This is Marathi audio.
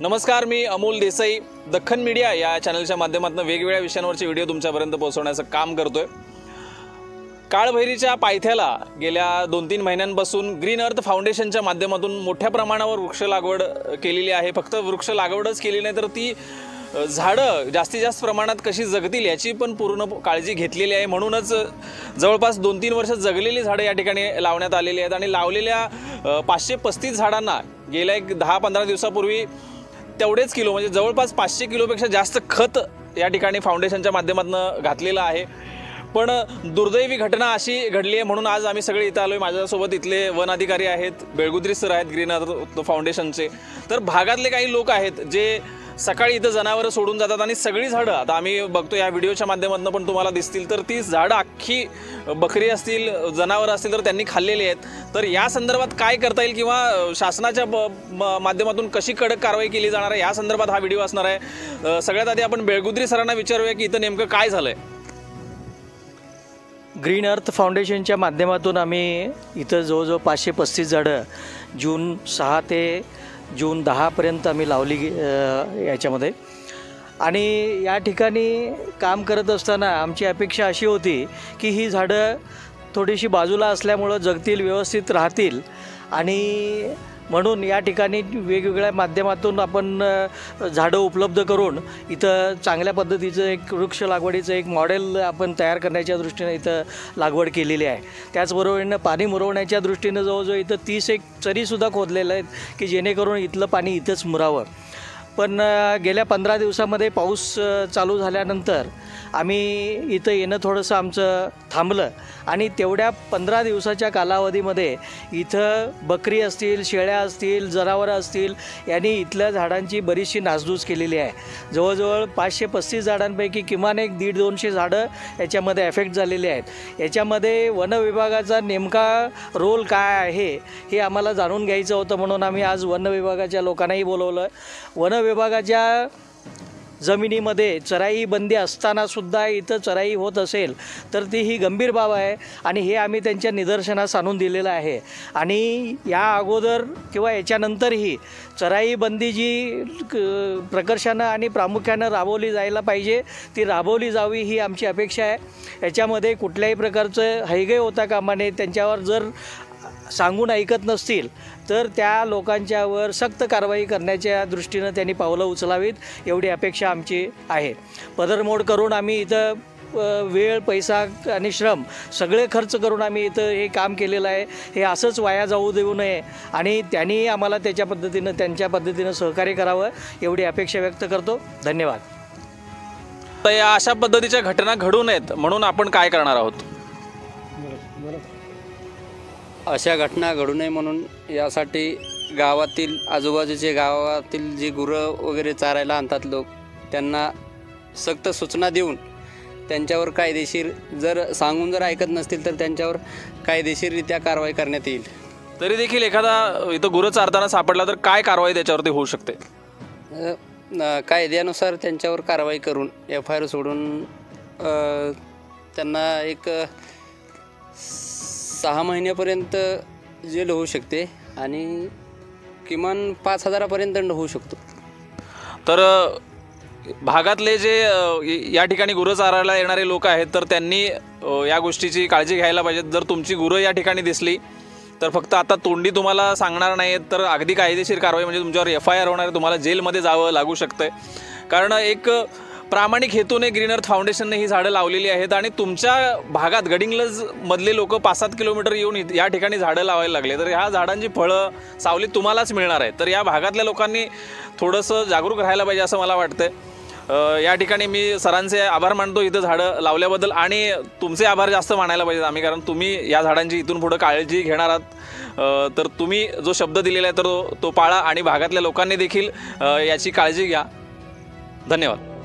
नमस्कार, मी अमोल देसाई दख्खन मीडिया या चॅनलच्या माध्यमातून वेगवेगळ्या विषयांवरचे व्हिडिओ तुमच्यापर्यंत पोहोचवण्याचं काम करतोय। काळभैरीच्या पायथ्याला गेल्या 2-3 महिन्यांपासून ग्रीन अर्थ फाउंडेशनच्या माध्यमातून मोठ्या प्रमाणावर वृक्ष लागवड केलेली आहे। फक्त वृक्ष लागवडच केली नाही तर ती झाडं जास्तीत जास्त प्रमाणात कशी जगतील याची पण पूर्ण काळजी घेतलेली आहे। म्हणूनच जवळपास 2-3 वर्ष जगलेली झाडं या ठिकाणी लावण्यात आलेली आहेत आणि लावलेल्या 535 झाडांना गेल्या 10-15 दिवसापूर्वी तेवढेच किलो म्हणजे जवळपास 500 किलोपेक्षा जास्त खत या ठिकाणी फाउंडेशनच्या माध्यमातून घातलेलं आहे। पण दुर्दैवी घटना अशी घडली आहे म्हणून आज आम्ही सगळे इथं आलोय। माझ्यासोबत इथले वन अधिकारी आहेत, बेळगुद्री सर आहेत ग्रीन अर्थ फाउंडेशनचे। तर भागातले काही लोक आहेत जे सकाळी इथं जनावरं सोडून जातात आणि सगळी झाडं आता आम्ही बघतो या व्हिडिओच्या माध्यमातून पण तुम्हाला दिसतील तर ती झाडं अख्खी बकरी असतील, जनावरं असतील तर त्यांनी खाल्लेली आहेत। तर या संदर्भात काय करता येईल किंवा शासनाच्या माध्यमातून कशी कडक कारवाई केली जाणार आहे या संदर्भात हा व्हिडिओ असणार आहे। सगळ्यात आधी आपण बेळगुद्री सरांना विचारूया की इथं नेमकं काय झालंय। ग्रीन अर्थ फाउंडेशनच्या माध्यमातून आम्ही इथं जवळजवळ 535 झाडं जून 6 ते जून 10 पर्यंत आम्ही लावली याच्यामध्ये। आणि या ठिकाणी काम करत असताना आमची अपेक्षा अशी होती की ही झाडं थोडीशी बाजूला असल्यामुळं जगतील, व्यवस्थित राहतील आणि म्हणून या ठिकाणी वेगवेगळ्या माध्यमातून आपण झाडं उपलब्ध करून इथं चांगल्या पद्धतीचं एक वृक्ष लागवडीचं एक मॉडेल आपण तयार करण्याच्या दृष्टीने इथं लागवड केलेली आहे। त्याचबरोबरीनं पाणी मुरवण्याच्या दृष्टीनं जवळजवळ इथं 30 एक चरीसुद्धा खोदलेलं आहेत की जेणेकरून इथलं पाणी इथंच मुरावं। पण गेल्या 15 दिवसामध्ये पाऊस चालू झाल्यानंतर आम्ही इथं येणं थोडंसं आमचं थांबलं आणि तेवढ्या 15 दिवसाच्या कालावधीमध्ये इथं बकरी असतील, शेळ्या असतील, जनावरं असतील यांनी इथल्या झाडांची बरीचशी नासधूस केलेली आहे। जवळजवळ 535 झाडांपैकी किमान 100-200 झाडं याच्यामध्ये ॲफेक्ट झालेली आहेत। याच्यामध्ये वन विभागाचा नेमका रोल काय आहे हे आम्हाला जाणून घ्यायचं होतं म्हणून आम्ही आज वन विभागाच्या लोकांनाही बोलवलं। वन विभागाच्या जमिनीमध्ये चराई बंदी असतानासुद्धा इथं चराई होत असेल तर ती ही गंभीर बाब आहे आणि हे आम्ही त्यांच्या निदर्शनास आणून दिलेलं आहे। आणि या अगोदर किंवा याच्यानंतरही चराई बंदी जी प्रकर्षानं आणि प्रामुख्यानं राबवली जायला पाहिजे ती राबवली जावी ही आमची अपेक्षा आहे। याच्यामध्ये कुठल्याही प्रकारचं हैगय होता कामा नये। त्यांच्यावर जर सांगून ऐकत नसतील तर त्या लोकांच्यावर सक्त कारवाई करण्याच्या दृष्टीनं त्यांनी पावलं उचलावीत एवढी अपेक्षा आमची आहे। पदरमोड करून आम्ही इथं वेळ, पैसा आणि श्रम सगळे खर्च करून आम्ही इथं हे काम केलेलं आहे। हे असंच वाया जाऊ देऊ नये आणि त्यांनी आम्हाला त्यांच्या पद्धतीनं सहकार्य करावं एवढी अपेक्षा व्यक्त करतो। धन्यवाद। तर या अशा पद्धतीच्या घटना घडू नयेत म्हणून आपण काय करणार आहोत? अशा घटना घडू नये म्हणून यासाठी गावातील गावातील जी गुरं वगैरे चारायला आणतात लोक त्यांना सक्त सूचना देऊन त्यांच्यावर कायदेशीर जर ऐकत नसतील तर त्यांच्यावर कायदेशीररित्या कारवाई करण्यात येईल। तरी देखील एखादा इथं गुरं चारताना सापडला तर काय कारवाई त्याच्यावरती होऊ शकते? कायद्यानुसार त्यांच्यावर कारवाई करून FIR सोडून त्यांना एक 6 महिन्यापर्यंत जेल होऊ शकते आणि किमान 5,000पर्यंत दंड होऊ शकतो। तर भागातले जे या ठिकाणी गुरं चारायला येणारे लोक आहेत तर त्यांनी या गोष्टीची काळजी घ्यायला पाहिजे। जर तुमची गुरं या ठिकाणी दिसली तर फक्त आता तोंडी तुम्हाला सांगणार नाहीत तर अगदी कायदेशीर कारवाई म्हणजे तुमच्यावर FIR होणार आहे, तुम्हाला जेलमध्ये जावं लागू शकतं। कारण एक प्रामाणिक हेतूने ग्रीन अर्थ फाउंडेशनने ही झाडं लावलेली आहेत आणि तुमच्या भागात गडिंग्लज मधले लोक 5-7 किलोमीटर येऊन या ठिकाणी झाडं लावायला लागले तर ह्या झाडांची फळं सावली तुम्हालाच मिळणार आहे। तर या भागातल्या लोकांनी थोडंसं जागरूक राहायला पाहिजे असं मला वाटतं। या ठिकाणी मी सरांचे आभार मानतो इथं झाडं लावल्याबद्दल आणि तुमचे आभार जास्त मानायला पाहिजेत आम्ही, कारण तुम्ही या झाडांची इथून पुढं काळजी घेणार आहात। तर तुम्ही जो शब्द दिलेला आहे तर तो पाळा आणि भागातल्या लोकांनी देखील याची काळजी घ्या। धन्यवाद।